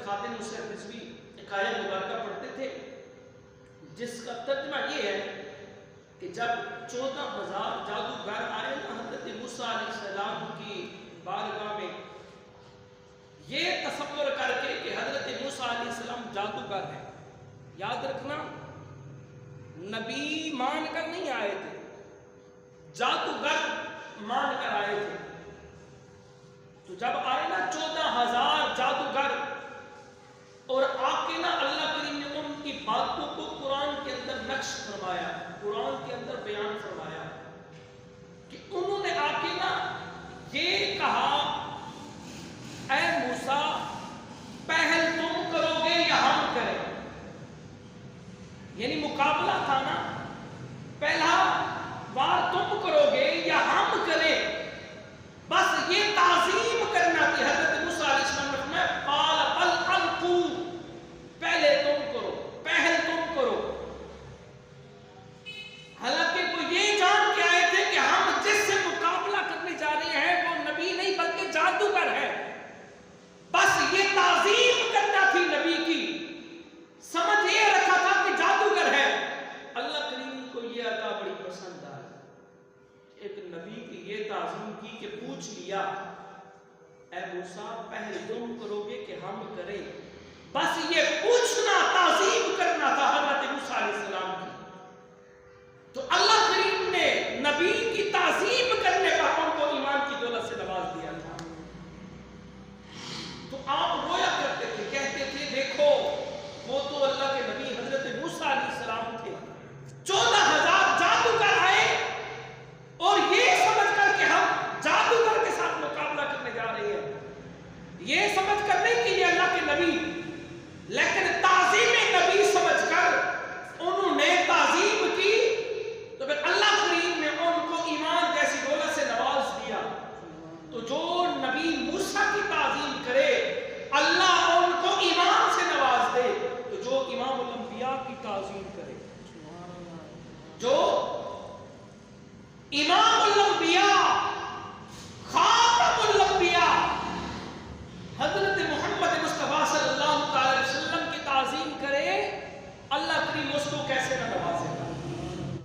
خادم حسین رضوی ایک آیت مبارکہ پڑھتے تھے جس کا ترجمہ یہ ہے کہ جب 14,000 جادوگر آئے نا حضرت موسیٰ علیہ السلام کی بارگاہ میں، یہ تصور کر کے کہ حضرت موسیٰ علیہ السلام جادوگر ہیں، یاد رکھنا نبی مان کر نہیں آئے تھے، جادوگر مان کر آئے تھے۔ تو جب آئے نا 14,000 جادوگر اور آ کے نا اللہ کریم نے ان کی باتوں کو قرآن کے اندر نقش فرمایا، قرآن کے اندر بیان فرمایا کہ انہوں نے آ کے نا یہ کہا اے موسیٰ پہل تم کرو گے یا ہم کریں، یعنی مقابلہ تھا نا، پہلا بار تم کرو گے یا ہم کریں، بس یہ تعظیم کرنا تھی۔ حضرت موسیٰ علیہ السلام نے فرمایا قال بل القوا، پہلے تم کرو، پہل تم کرو۔ حالانکہ وہ یہ جان کے آئے تھے کہ ہم جس سے مقابلہ کرنے جا رہے ہیں وہ نبی نہیں بلکہ جادوگر ہے، بس یہ تعظیم کرنا تھی نبی کی، سمجھ یہ رکھا تھا کہ جادوگر ہے۔ اللہ کریم کو یہ ادا بڑی پسند آئی، ایک نبی کی یہ تعظیم کی کہ پوچھ لیا اے موسیٰ پہل تم کرو گے کہ ہم کریں، بس یہ پوچھنا تعظیم کرنا تھا حضرت موسیٰ علیہ السلام کی۔ تو اللہ